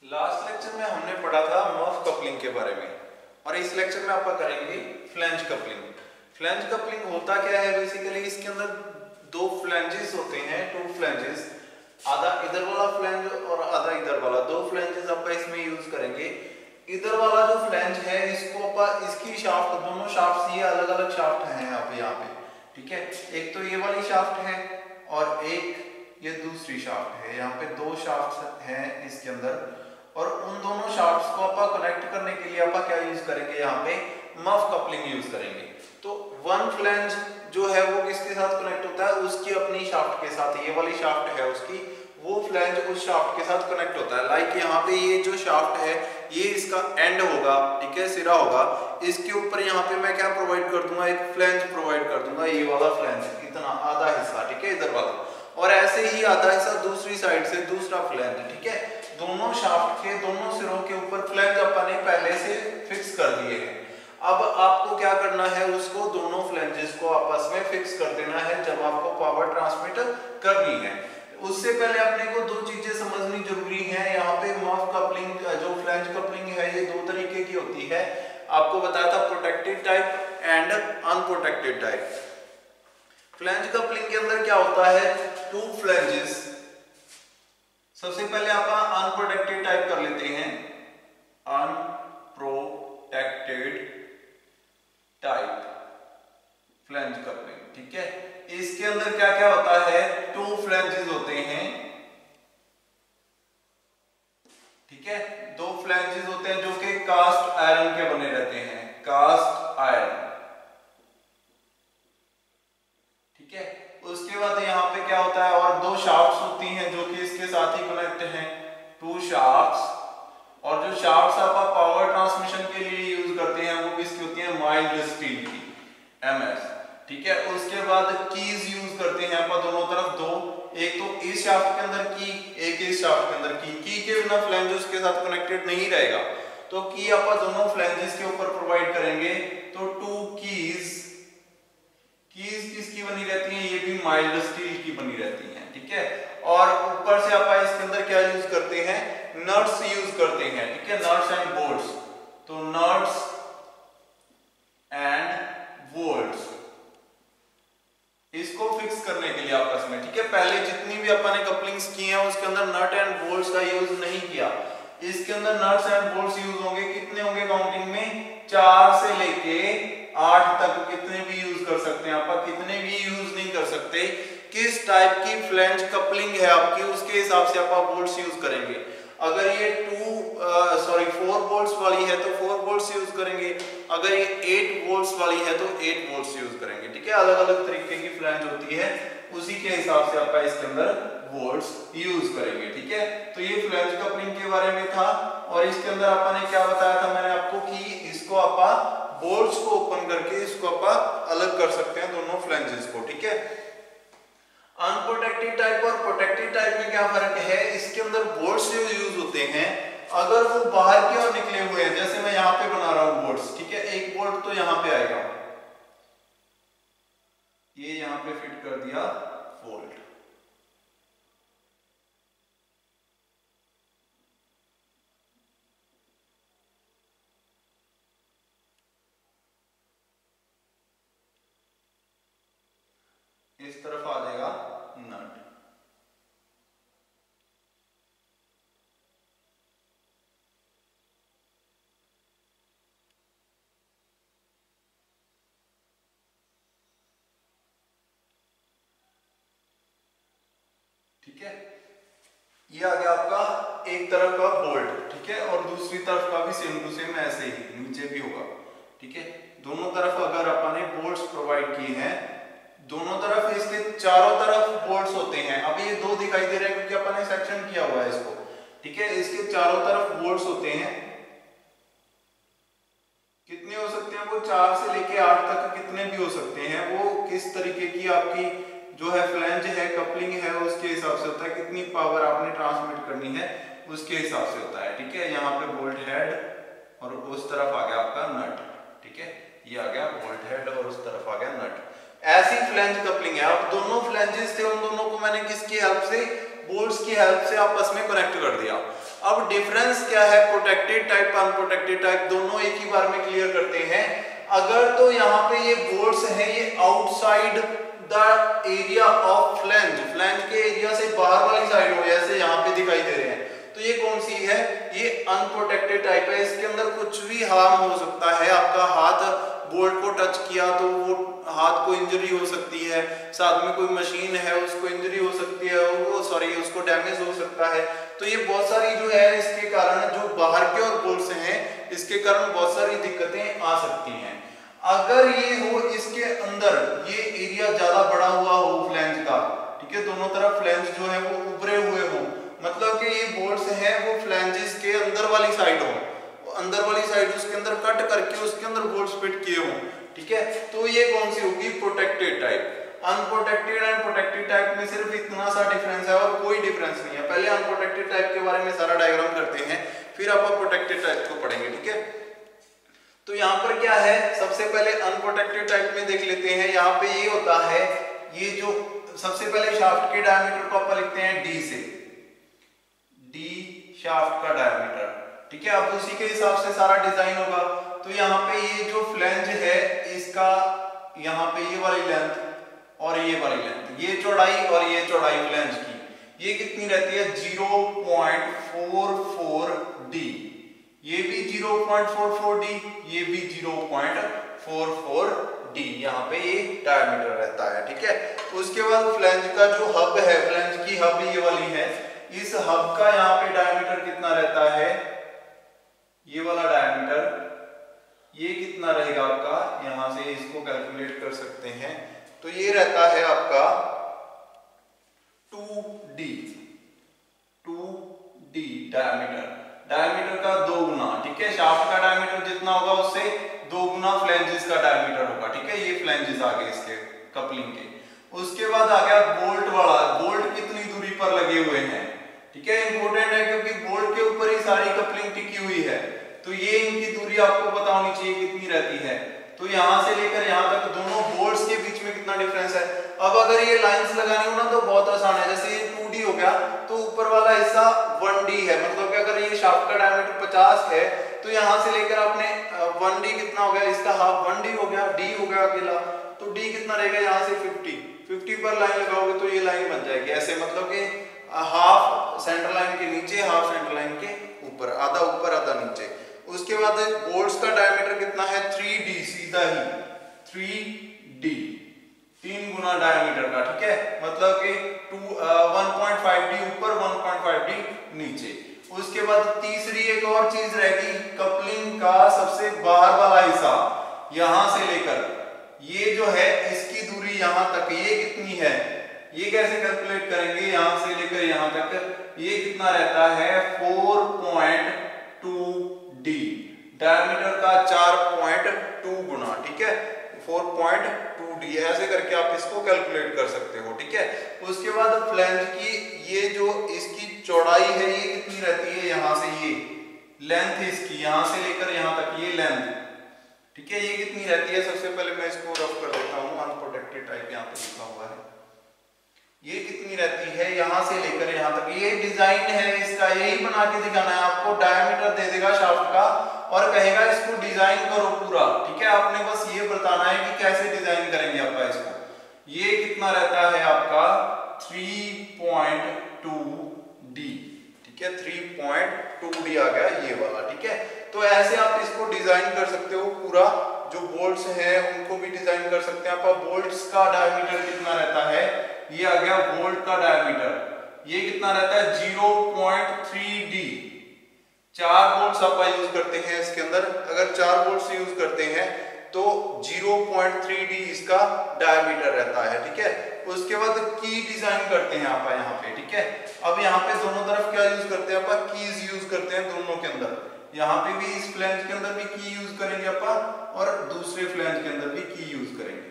Last lecture में हमने पढ़ा था मफ कपलिंग के बारे में और इस लेक्चर में आपका करेंगे फ्लैंज कपलिंग। फ्लैंज कपलिंग होता क्या है? बेसिकली इसके अंदर दो फ्लैंजेस होते हैं, टू फ्लैंजेस, आधा इधर वाला फ्लैंज और आधा इधर वाला। दो फ्लैंजेस आप इसमें यूज करेंगे। इधर वाला जो फ्लैंज है इसको आप इसकी शाफ्ट, दोनों शाफ्ट ये अलग अलग शाफ्ट हैं आप यहाँ पे, ठीक है। एक तो ये वाली शाफ्ट है और एक ये दूसरी शाफ्ट है। यहाँ पे दो शाफ्ट हैं इसके अंदर और उन दोनों शाफ्ट्स को आप कनेक्ट करने के लिए आप क्या यूज करेंगे? यहाँ पे मफ कपलिंग यूज करेंगे। तो वन फ्लैंज जो है वो किसके साथ कनेक्ट होता है? उसकी अपनी शाफ्ट के साथ। ये वाली शाफ्ट है उसकी, वो फ्लैंज उस शाफ्ट के साथ कनेक्ट होता है। लाइक यहाँ पे ये जो शाफ्ट है ये इसका एंड होगा, ठीक है, सिरा होगा। इसके ऊपर यहाँ पे मैं क्या प्रोवाइड कर दूंगा? एक फ्लैंज प्रोवाइड कर दूंगा, ये वाला फ्लैंज, इतना आधा हिस्सा, ठीक है, इधर वाला। और ऐसे ही आधा हिस्सा दूसरी साइड से दूसरा फ्लैंज, ठीक है। दोनों शाफ्ट के दोनों सिरों के ऊपर फ्लैंज अपन ने पहले से फिक्स कर दिए हैं। अब आपको क्या करना है? उसको दोनों फ्लैंजेस को आपस में फिक्स कर देना है जब आपको पावर ट्रांसमिट करनी है। उससे पहले अपने को दो चीजें समझनी जरूरी है। यहाँ पे मफ कपलिंग, जो फ्लैंज कपलिंग है, ये दो तरीके की होती है। आपको बताया था protected type and unprotected type. Flange coupling के अंदर क्या होता है? Two flanges. सबसे पहले आप अनप्रोटेक्टेड टाइप कर लेते हैं, अनप्रोटेक्टेड टाइप फ्लैंज कपलिंग, ठीक है। इसके अंदर क्या क्या होता है? टू फ्लैंजेस होते हैं, ठीक है। दो फ्लैंजेस होते हैं जो कि कास्ट आयरन के बने रहते हैं, कास्ट आयरन, ठीक है। उसके बाद यहाँ पे क्या होता है? और दो शाफ्ट्स होती हैं जो कि इसके साथ ही कनेक्ट हैं, टू शाफ्ट्स। और जो शाफ्ट्स आप पावर ट्रांसमिशन के लिए यूज करते हैं वो किसकी होती है? माइल्ड स्टील की, एमएस, ठीक है। उसके बाद कीज यूज करते हैं आप दोनों तरफ, दो, एक तो इस शाफ्ट के अंदर की, एक इस शाफ्ट के अंदर की। की के बिना फ्लैंज उसके साथ कनेक्टेड नहीं रहेगा, तो की आप दोनों फ्लैंजेस के ऊपर प्रोवाइड करेंगे। तो टू कीज, कीज किसकी बनी रहती हैं? ये भी माइल्ड स्टील की बनी रहती हैं, ठीक है। और ऊपर से आप इसके अंदर क्या यूज करते हैं? नट्स यूज करते हैं, ठीक है, नट्स एंड बोल्ट्स। तो नट्स एंड बोल्ट्स इसको फिक्स करने के लिए आपस में, ठीक है। पहले जितनी भी अपन ने कपलिंग्स की हैं उसके अंदर नट एंड बोल्ट्स का यूज नहीं किया। इसके अंदर नट्स एंड बोल्ट्स यूज होंगे। कितने होंगे काउंटिंग में? 4 से लेके 8 तक, कितने भी यूज कर सकते हैं आप, कितने भी यूज नहीं कर सकते। किस टाइप की फ्लैंज कपलिंग है आपकी, उसके हिसाब से आप बोल्ट्स यूज करेंगे। अगर ये 4 वोल्ट्स वाली है तो 4 वोल्ट्स यूज करेंगे। अगर ये 8 वोल्ट्स वाली है तो 8 वोल्ट्स यूज करेंगे, ठीक है। अलग अलग तरीके की फ्लैंज होती है, उसी के हिसाब से आप इसके अंदर वोल्ट्स यूज करेंगे, ठीक है। तो ये फ्लैंज कपलिंग के बारे में था। और इसके अंदर आपने क्या बताया था मैंने आपको कि इसको आप बोल्ट्स को ओपन करके इसको आप अलग कर सकते हैं, दोनों फ्लैंजेस को, ठीक है। अनप्रोटेक्टेड टाइप और प्रोटेक्टेड टाइप में क्या फर्क है? इसके अंदर बोल्ट्स जो यूज होते हैं, अगर वो बाहर की ओर निकले हुए हैं, जैसे मैं यहाँ पे बना रहा हूं बोल्ट्स, ठीक है, एक बोल्ट तो यहाँ पे आएगा, ये यहाँ पे फिट कर दिया बोल्ट, इस तरफ आ जाएगा नट, ठीक है। ये आ गया आपका एक तरफ का बोल्ट, ठीक है। और दूसरी तरफ का भी सेम टू सेम ऐसे ही नीचे भी होगा, ठीक है। दोनों तरफ अगर अपन ने बोल्ट्स प्रोवाइड किए हैं, दोनों तरफ इसके चारों तरफ बोल्ट्स होते हैं। अभी ये दो दिखाई दे रहे हैं क्योंकि अपन ने सेक्शन किया हुआ है इसको, ठीक है। इसके चारों तरफ बोल्ट्स होते हैं। कितने हो सकते हैं वो? 4 से लेके 8 तक कितने भी हो सकते हैं। वो किस तरीके की आपकी जो है फ्लैंज है, कपलिंग है, उसके हिसाब से होता है। कितनी पावर आपने ट्रांसमिट करनी है उसके हिसाब से होता है, ठीक है। यहाँ पे बोल्ट हेड और उस तरफ आ गया आपका नट, ठीक है। ये आ गया बोल्ट हेड और उस तरफ आ गया नट। ऐसी फ्लैंज कपलिंग है। अब दोनों फ्लैंजेस थे, उन दोनों को मैंने किसकी हेल्प से? बोल्ट्स की हेल्प से आपस में कनेक्ट कर दिया। अब डिफरेंस क्या है प्रोटेक्टेड टाइप अनप्रोटेक्टेड टाइप, दोनों एक ही बार में क्लियर करते हैं। अगर तो यहाँ पे ये बोल्ट्स हैं ये outside the area of flange, flange के एरिया से बाहर वाली साइड हो, जैसे यहाँ पे दिखाई दे रहे हैं, तो ये कौन सी है, ये अनप्रोटेक्टेड टाइप है। इसके अंदर कुछ भी हार्म हो सकता है, आपका हाथ बोल्ट को टच किया तो वो हाथ को इंजरी हो सकती है, साथ में कोई मशीन है उसको इंजरी हो सकती है, वो सॉरी उसको डैमेज हो सकता है। तो ये बहुत सारी जो है इसके कारण जो बाहर के और बोल्ट्स हैं इसके कारण बहुत सारी दिक्कतें आ सकती हैं। अगर ये हो इसके अंदर ये एरिया ज्यादा बड़ा हुआ हो फ्लैंज का, ठीक है, दोनों तरफ फ्लैंज जो है वो उभरे हुए हो, मतलब कि ये बोल्ट्स हैं वो फ्लैंजेस के अंदर वाली साइड हो, अंदर वाली साइड उसके अंदर कट करके उसके अंदर बोल्ट्स फिट किए हो, ठीक है, तो ये कौन सी होगी protected type. Unprotected and protected type में सिर्फ इतना सा डिफरेंस है और कोई डिफरेंस नहीं है। पहले अनप्रोटेक्टेड टाइप के बारे में सारा डायग्राम करते हैं, फिर आप प्रोटेक्टेड टाइप को पढ़ेंगे, ठीक है। तो यहाँ पर क्या है, सबसे पहले अनप्रोटेक्टेड टाइप में देख लेते हैं। यहाँ पे ये होता है, ये जो सबसे पहले शाफ्ट के डायमीटर को आप लिखते हैं डी से, डी शाफ्ट का डायमीटर, ठीक है। अब उसी के हिसाब से सारा डिजाइन होगा। तो यहाँ पे ये जो फ्लैंज है इसका यहाँ पे ये वाली लेंथ और ये वाली लेंथ, ये चौड़ाई और ये चौड़ाई फ्लैंज की, ये कितनी रहती है 0.44 डी, ये भी 0.44 डी, ये भी 0.44 डी, यहाँ पे ये डायमीटर रहता है, ठीक है। उसके बाद फ्लैंज का जो हब है, फ्लैंज की हब ये वाली है, इस हब का यहाँ पे डायमीटर कितना रहता है, ये वाला डायमीटर ये कितना रहेगा आपका, यहां से इसको कैलकुलेट कर सकते हैं, तो ये रहता है आपका 2d, 2d डायमीटर, डायमीटर का 2 गुना, ठीक है। शाफ्ट का डायमीटर जितना होगा उससे 2 गुना फ्लैंजेस का डायमीटर होगा, ठीक है। ये फ्लैंजेस आ गए इसके कपलिंग के। उसके बाद आ गया बोल्ट वाला, बोल्ट कितनी दूरी पर लगे हुए हैं, ठीक है, इंपॉर्टेंट है क्योंकि बोल्ट के ऊपर ही सारी कपलिंग टिकी हुई है, तो ये इनकी दूरी आपको पता होनी चाहिए कितनी रहती है। तो यहां से लेकर यहां तक दोनों बोल्ट्स के बीच में कितना डिफरेंस है। अब अगर ये लाइंस लगानी हो ना तो बहुत आसान है, जैसे ये 2d हो गया तो ऊपर वाला हिस्सा 1d है, मतलब कि अगर ये शाफ्ट का डायमीटर 50 है तो यहां से लेकर आपने 1d कितना हो गया, इसका हाफ 1d हो गया, d हो गया अकेला, तो d कितना रहेगा यहाँ से 50 पर लाइन लगाओगे तो ये लाइन बन जाएगी ऐसे, मतलब कि हाफ सेंटर लाइन के नीचे हाफ सेंटर लाइन के ऊपर, आधा ऊपर आधा नीचे। उसके बाद बोल्ट्स का डायमीटर कितना है 3d, सीधा ही 3d, 3 गुना डायमीटर का, ठीक है, मतलब कि 1.5d ऊपर 1.5d नीचे। उसके बाद तीसरी एक और चीज रहेगी, कपलिंग का सबसे बाहर वाला हिस्सा, यहां से लेकर ये जो है इसकी दूरी यहां तक ये कितनी है, ये कैसे कैलकुलेट करेंगे, यहां से लेकर यहां तक ये कितना रहता है 4.2d, डायमीटर का 4.2 गुना, ठीक है, 4.2d, ऐसे करके आप इसको कैलकुलेट कर सकते हो, ठीक है। उसके बाद फ्लैंज की ये जो इसकी चौड़ाई है ये कितनी रहती है, यहां से ये लेंथ इसकी यहां से लेकर यहां तक ये लेंथ, ठीक है, ये कितनी रहती है। सबसे पहले मैं इसको रफ कर देता हूं, अनप्रोटेक्टेड टाइप यहां पे लिखा हुआ है, ये कितनी रहती है यहां से लेकर यहां तक, ये डिजाइन है इसका, यही बना के दिखाना है आपको। डायमीटर दे देगा शाफ्ट का और कहेगा इसको डिजाइन करो पूरा, ठीक है, आपने बस ये बताना है कि कैसे डिजाइन करेंगे आपका इसको। ये कितना रहता है आपका 3.2d, ठीक है, 3.2d आ गया ये वाला, ठीक है। तो ऐसे आप इसको डिजाइन कर सकते हो पूरा, जो बोल्ट्स हैं उनको भी डिजाइन कर सकते हैं आप। बोल्ट्स का डायमीटर कितना रहता है, ये आ गया बोल्ट का डायमीटर, ये कितना रहता है 0.3d, 4 बोल्ट्स आप यूज करते हैं इसके अंदर, अगर 4 बोल्ट्स यूज करते हैं तो 0.3d इसका डायमीटर रहता है, ठीक है। उसके बाद की डिजाइन करते हैं आप यहाँ पे, ठीक है। अब यहाँ पे दोनों तरफ क्या यूज करते हैं आप, कीज यूज करते हैं दोनों के अंदर, यहाँ पे भी इस फ्लैंज के अंदर भी की यूज करेंगे आप और दूसरे फ्लैंज के अंदर भी की यूज करेंगे,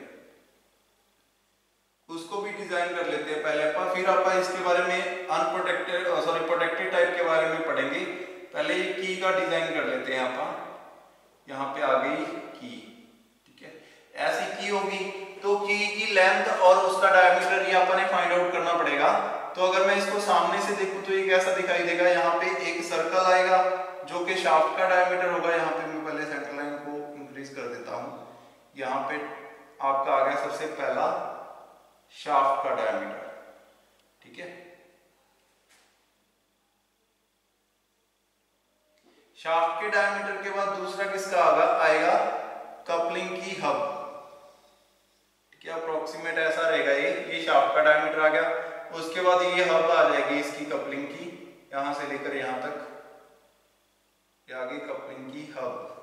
उसको भी डिजाइन कर लेते हैं पहले आप, फिर आप इसके बारे में अनप्रोटेक्टेड सॉरी प्रोटेक्टेड टाइप के बारे में पढ़ेंगे। पहले ये की का डिजाइन कर लेते हैं आप, यहाँ पे आ गई की, ठीक है, ऐसी की होगी तो की लेंथ और उसका डायमीटर ये अपने फाइंड आउट करना पड़ेगा। तो अगर मैं इसको सामने से देखूं तो ये कैसा दिखाई देगा, यहाँ पे एक सर्कल आएगा जो कि शाफ्ट का डायमीटर होगा। यहाँ पे मैं पहले सेंटर लाइन को इंक्रीज कर देता हूं। यहाँ पे आपका आ गया सबसे पहला शाफ्ट का डायमीटर, ठीक है। शाफ्ट के डायमीटर के बाद दूसरा किसका आएगा कपलिंग की हब, ठीक है। अप्रोक्सीमेट ऐसा रहेगा, ये शाफ्ट का डायमीटर आ गया। उसके बाद ये हब आ जाएगी इसकी कपलिंग की, यहां से लेकर यहां तक ये आगे कपलिंग की हब,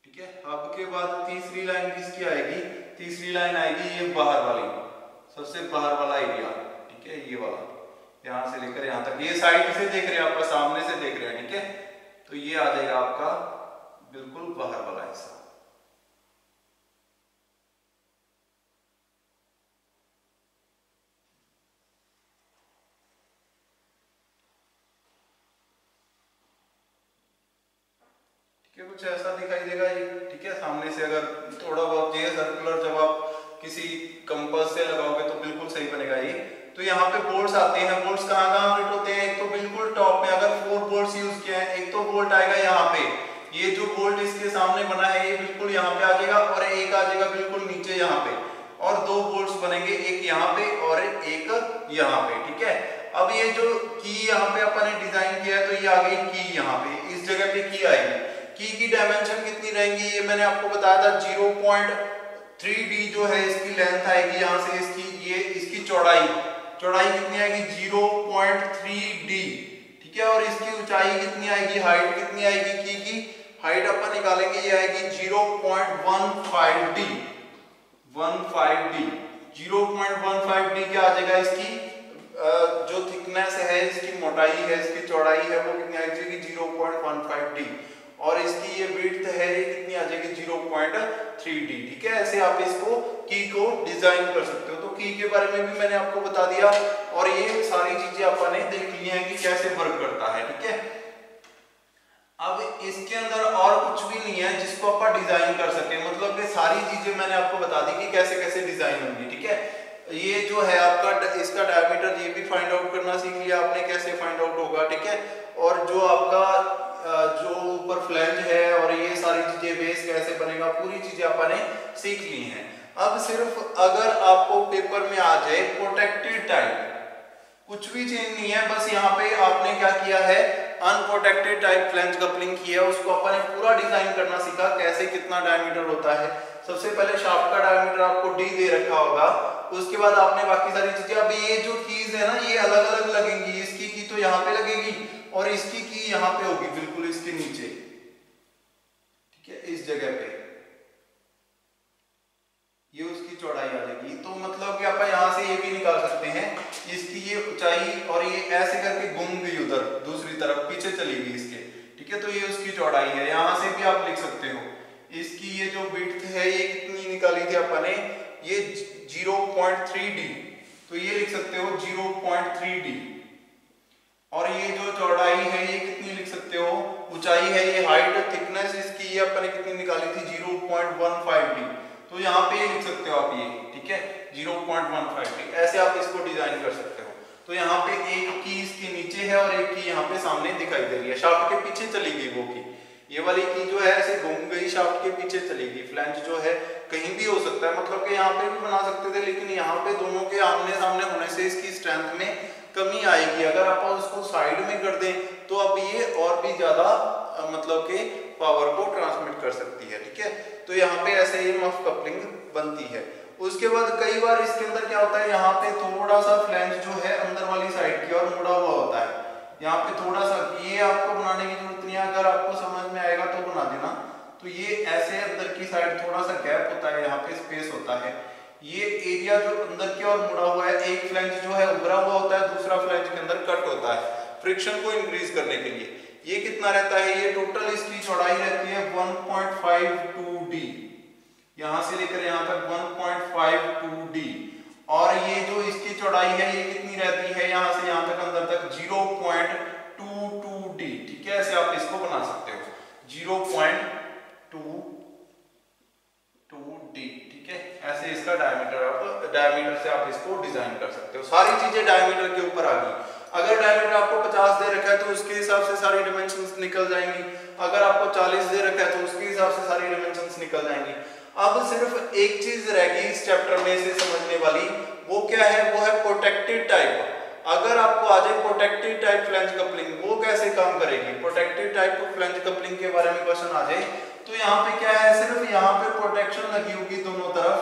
ठीक है। हब के बाद तीसरी लाइन किसकी आएगी, तीसरी लाइन आएगी ये बाहर वाली, सबसे बाहर वाला एरिया, ठीक है। ये वाला यहां से लेकर यहां तक, ये साइड से देख रहे हैं आपका, सामने से देख रहे हैं, ठीक है। तो ये आ जाएगा आपका बिल्कुल बाहर वाला हिस्सा। कुछ ऐसा दिखाई देगा ये, ठीक है। सामने से अगर थोड़ा बहुत ये सर्कुलर जब आप किसी कंपास से लगाओगे तो बिल्कुल सही बनेगा ये। तो यहाँ पे बोल्ट्स आते हैं, बोल्ट्स कहाँ फिट होते हैं, एक तो बिल्कुल टॉप में अगर 4 बोल्ट्स यूज किए हैं, एक तो बोल्ट आएगा यहाँ पे, ये जो बोल्ट इसके सामने बना है ये बिल्कुल यहाँ पे आ जाएगा, और एक आ जाएगा बिल्कुल नीचे यहाँ पे, और 2 बोल्ट्स बनेंगे, एक यहाँ पे और एक यहाँ पे, ठीक है। अब ये जो की यहाँ पे अपन ने डिजाइन किया है, तो ये आ गई की, यहाँ पे इस जगह पे की आएगी। की डायमेंशन कितनी रहेंगी, ये मैंने आपको बताया था 0.3d जो है इसकी लेंथ आएगी, यहाँ से इसकी ये इसकी चौड़ाई कितनी आएगी 0.3d, ठीक है। और इसकी ऊंचाई कितनी आएगी, हाइट कितनी आएगी, की हाइट अपन निकालेंगे, ये आएगी 0.15d, 0.15d क्या आ जाएगा, इसकी जो थिकनेस है, इसकी मोटाई है, इसकी चौड़ाई है, वो कितनी आ जाएगी 0.15d, और इसकी ये विड्थ है ये कितनी आ जाएगी 0.3d, ठीक है। ऐसे आप इसको की को डिजाइन कर सकते हो। तो की के बारे में भी मैंने आपको बता दिया, और ये सारी चीजें अपन ने देख ली हैं कि कैसे वर्क करता है, ठीक है। अब इसके अंदर और कुछ भी नहीं है जिसको अपन डिजाइन कर सके, मतलब कि सारी चीजें मैंने आपको बता दी कि कैसे कैसे डिजाइन होंगी, ठीक है। ये जो है आपका इसका डायमीटर ये भी फाइंड आउट करना सीख लिया आपने, कैसे फाइंड आउट होगा, ठीक है। और जो आपका जो ऊपर फ्लैंज है और ये सारी चीजें, बेस कैसे बनेगा, पूरी चीजें आपने सीख ली हैं। अब सिर्फ अगर आपको पेपर में आ जाए प्रोटेक्टेड टाइप, कुछ भी चेंज नहीं है, बस यहाँ पे आपने क्या किया है, अनप्रोटेक्टेड टाइप फ्लैंज कपलिंग की है, उसको अपन ने पूरा डिजाइन करना सीखा, कैसे कितना डायमीटर होता है। सबसे पहले शाफ्ट का डायमीटर आपको डी दे रखा होगा, उसके बाद आपने बाकी सारी चीजें, अब ये जो कीज है ना ये अलग अलग लगेंगी, इसकी की तो यहाँ पे लगेगी और इसकी की यहाँ पे होगी बिल्कुल इसके नीचे, ठीक है, इस जगह पे ये उसकी चौड़ाई आ जाएगी। तो मतलब कि आप यहाँ से ये भी निकाल सकते हैं, इसकी ये ऊंचाई, और ये ऐसे करके घूम गई उधर दूसरी तरफ, पीछे चली गई इसके, ठीक है। तो ये उसकी चौड़ाई है, यहाँ से भी आप लिख सकते हो। इसकी ये जो विड्थ है ये कितनी निकाली थी अपन ने, ये 0.3d, तो ये लिख सकते हो 0.3d। और ये जो चौड़ाई है ये कितनी लिख सकते हो, ऊंचाई है, ये हाइट थिकनेस इसकी ये अपन ने कितनी निकाली थी 0.15d, तो यहाँ पे ये लिख सकते हो आप ये, ठीक है 0.15d। ऐसे आप इसको डिजाइन कर सकते हो। तो यहाँ पे एक की इसके नीचे है और एक की यहाँ पे सामने दिखाई दे रही है, शाफ्ट के पीछे चली गई वो की, ये वाली की जो है ऐसे घूम गई, शाफ्ट के पीछे चली गई। फ्लैंज जो है कहीं भी हो सकता है, मतलब कि यहाँ पे भी बना सकते थे, लेकिन यहाँ पे दोनों के आमने सामने होने से इसकी स्ट्रेंथ में कमी आएगी। अगर आप उसको साइड में कर दें तो अब ये और भी ज्यादा मतलब के पावर को ट्रांसमिट कर सकती है, ठीक है। तो यहाँ पे ऐसे ही मफ कपलिंग बनती है। उसके बाद कई बार इसके अंदर क्या होता है, यहाँ पे थोड़ा सा फ्लैंज जो है अंदर वाली साइड की और मुड़ा हुआ होता है, यहाँ पे थोड़ा सा, ये आपको बनाने की जरूरत नहीं है, अगर आपको समझ में आएगा तो बना देना। तो ये ऐसे अंदर की साइड थोड़ा सा गैप होता है, यहाँ पे स्पेस होता है, ये एरिया जो अंदर की ओर मुड़ा हुआ है, एक फ्लैंज जो है उभरा हुआ होता है, दूसरा फ्लैंज के अंदर कट होता है फ्रिक्शन को इंक्रीज करने के लिए। ये कितना रहता है, ये टोटल इसकी चौड़ाई रहती है 1.52d, यहां से लेकर यहां तक 1.52d, और ये जो इसकी चौड़ाई है ये कितनी रहती है, यहां से यहां तक अंदर तक 0.22d, ठीक है। ऐसे आप इसको बना सकते हो 0.22d, ठीक है। ऐसे इसका डायमीटर से आप इसको सारी चीजें डायमीटर के ऊपर आ गई। अगर डायमीटर आपको 50 दे रखा है तो उसके हिसाब से सारी डायमेंशंस निकल जाएंगी, अगर आपको 40 दे रखा है तो उसके हिसाब से सारी डायमेंशंस निकल जाएंगी। अब सिर्फ एक चीज रहेगी इस चैप्टर में से समझने वाली, वो क्या है, वो है प्रोटेक्टेड टाइप। अगर आपको आ जाए प्रोटेक्टेड टाइप फ्लैंज कपलिंग, वो कैसे काम करेगी, प्रोटेक्टेड टाइप फ्लैंज कपलिंग के बारे में क्वेश्चन आ जाए तो यहाँ पे क्या है, सिर्फ यहाँ पे प्रोटेक्शन लगी होगी दोनों तरफ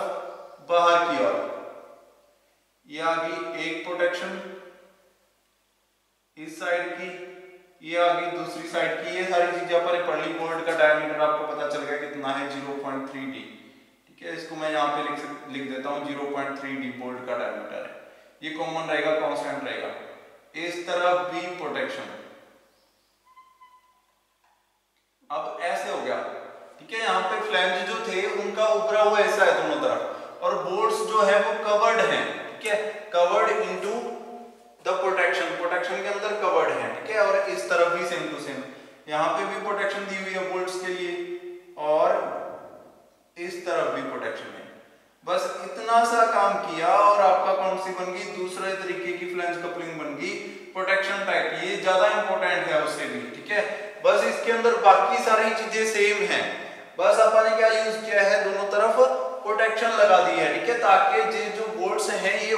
बाहर की ओर। ये आ गई एक प्रोटेक्शन इस साइड की, ये आ गई दूसरी साइड की। ये सारी चीजें अपन पढ़ ली। बोल्ट का डायमीटर आपको पता चल गया कितना है, 0.3d। ठीक है, इसको मैं यहाँ पे लिख देता हूँ 0.3d बोल्ट का डायमीटर है। ये कॉमन रहेगा, कांस्टेंट रहेगा। इस तरफ भी प्रोटेक्शन। अब ऐसे हो गया, ठीक है। यहाँ पे फ्लैंज जो थे उनका उभरा हुआ हिस्सा है दोनों तरफ, और बोल्ट्स जो है वो कवर्ड हैं, ठीक है, covered into the protection, protection के अंदर कवर्ड है, ठीक है। और इस तरफ भी सेम टू सेम, यहाँ पे भी प्रोटेक्शन दी हुई है बोल्ट्स के लिए, और इस तरफ भी प्रोटेक्शन है। बस इतना सा काम किया और आपका कौन सी बन गई, दूसरे तरीके की फ्लैंज कपलिंग बन गई, प्रोटेक्शन टाइप। ये ज्यादा इंपॉर्टेंट है उससे भी, ठीक है। बस इसके अंदर बाकी सारी चीजें सेम हैं, बस अपन ने क्या यूज किया है, दोनों तरफ प्रोटेक्शन लगा दी है, ठीक है, ताकि ये जो बोल्ट्स हैं ये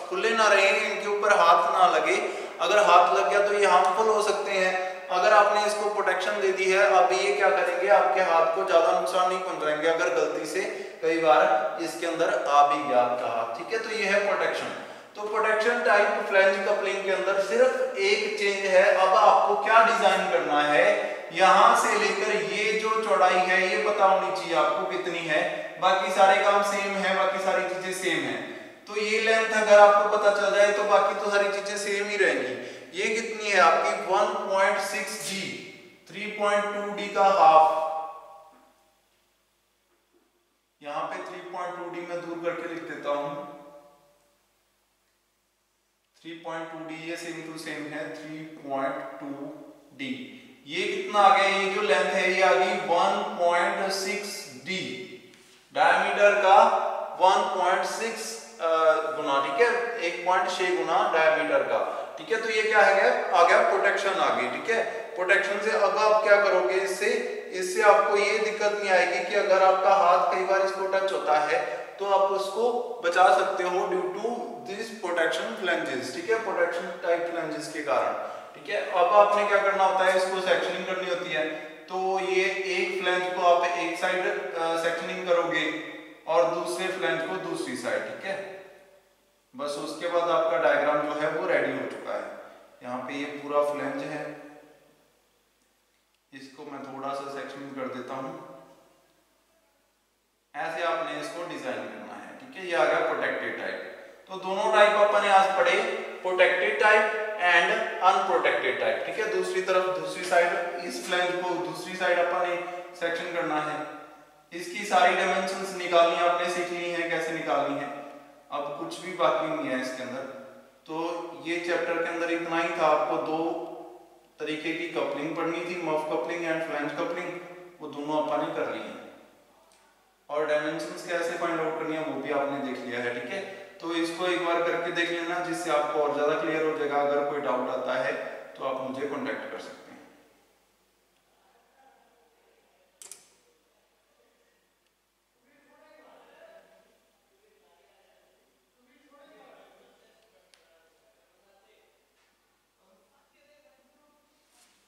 खुले ना रहे, इनके ऊपर हाथ ना लगे। अगर हाथ लग गया तो ये हार्मफुल हो सकते हैं। अगर आपने इसको प्रोटेक्शन दे दी है, अब ये क्या करेंगे, आपके हाथ को ज्यादा नुकसान नहीं पहुंचाएंगे अगर गलती से कई बार इसके अंदर आ भी गया आपका हाथ, ठीक है। तो ये है प्रोटेक्शन। तो प्रोटेक्शन टाइप फ्लैंज कपलिंग के अंदर सिर्फ एक चेंज है, अब आपको क्या डिजाइन करना है, यहां से लेकर ये जो चौड़ाई है ये पता होनी चाहिए आपको कितनी है, बाकी सारे काम सेम है, बाकी सारी चीजें सेम है। तो ये लेंथ अगर आपको पता चल जाए तो बाकी तो सारी चीजें सेम ही रहेंगी। ये कितनी है आपकी 1.6d, 3.2d का हाफ। यहां पे 3.2d में दूर करके लिख देता हूं, 3.2d, ये सेम टू सेम है 3.2d। ये कितना आ गया, ये जो लेंथ है ये आ गई 1.6d, डायमीटर का 1.6 गुना, ठीक है, 1.6 गुना डायमीटर का, ठीक है। तो ये क्या है, आ गया प्रोटेक्शन आ गई, ठीक है। प्रोटेक्शन से अब आप क्या करोगे, इससे आपको ये दिक्कत नहीं आएगी कि अगर आपका हाथ कई बार इसको टच होता है तो आप उसको बचा सकते हो due to this protection flanges, ठीक है, प्रोटेक्शन टाइप फ्लैंजेस के कारण, ठीक है। अब आपने क्या करना होता है, इसको सेक्शनिंग करनी होती है। तो ये एक फ्लैंज को आप एक साइड सेक्शनिंग करोगे और दूसरे फ्लैंज को दूसरी साइड, ठीक है। बस उसके बाद आपका डायग्राम जो है वो रेडी हो चुका है। यहाँ पे ये पूरा फ्लैंज है, इसको मैं थोड़ा सा सेक्शनिंग कर देता हूँ। ऐसे आपने इसको डिजाइन करना है, ठीक है। ये आ गया प्रोटेक्टेड टाइप। तो दोनों टाइप अपन आज पढ़े, protected type and unprotected type, ठीक है। दूसरी तरफ दूसरी साइड, इस फ्लैंज को दूसरी साइड अपन ने सेक्शन करना है। इसकी सारी डायमेंशंस निकालनी आपने सीख ली है, कैसे निकालनी है, अब कुछ भी बाकी नहीं है इसके अंदर। तो ये चैप्टर के अंदर इतना ही था। आपको दो तरीके की कपलिंग पढ़नी थी, muff coupling and flange coupling, वो दोनों अपन ने कर ली है। और डायमेंशंस कैसे फाइंड आउट करनी है वो भी आपने देख लिया है, ठीक है। तो इसको एक बार करके देख लेना, जिससे आपको और ज्यादा क्लियर हो जाएगा। अगर कोई डाउट आता है तो आप मुझे कॉन्टेक्ट कर सकते हैं।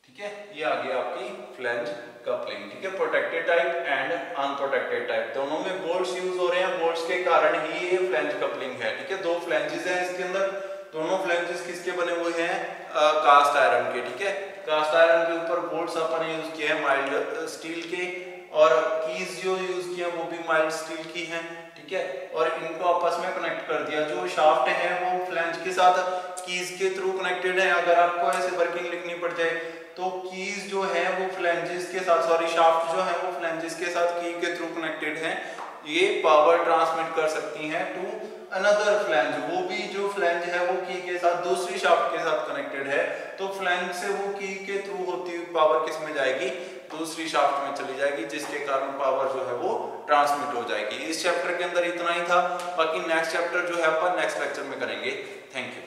ठीक है, ये आ गया आपकी फ्लैंज कपलिंग, ठीक है। Protected type and unprotected type, दोनों में बोल्ट्स यूज हो रहे हैं, बोल्ट्स के कारण ही ये फ्लैंज कपलिंग है, ठीक है। दो फ्लैंजेस हैं इसके अंदर, दोनों फ्लैंजेस किसके बने हुए हैं, कास्ट आयरन के, ठीक है। कास्ट आयरन के ऊपर बोल्ट्स अपन ने यूज किए हैं माइल्ड स्टील के, और कीज जो यूज किए हैं वो भी माइल्ड स्टील की हैं, ठीक है। और इनको आपस में कनेक्ट कर दिया। जो शाफ्ट है वो फ्लैंज के साथ कीज के थ्रू कनेक्टेड है। अगर आपको ऐसे वर्किंग लिखनी पड़ जाए तो कीज जो है वो फ्लैंजेस के साथ, सॉरी शाफ्ट जो है वो फ्लैंजेस के साथ की के थ्रू कनेक्टेड है। ये पावर ट्रांसमिट कर सकती हैं टू अनदर फ्लैंज, वो भी जो फ्लैंज है वो की के साथ दूसरी शाफ्ट के साथ कनेक्टेड है। तो फ्लैंज से वो की के थ्रू होती हुई पावर किस में जाएगी, दूसरी शाफ्ट में चली जाएगी, जिसके कारण पावर जो है वो ट्रांसमिट हो जाएगी। इस चैप्टर के अंदर इतना ही था। बाकी नेक्स्ट चैप्टर जो है अपन नेक्स्ट लेक्चर में करेंगे। Thank you.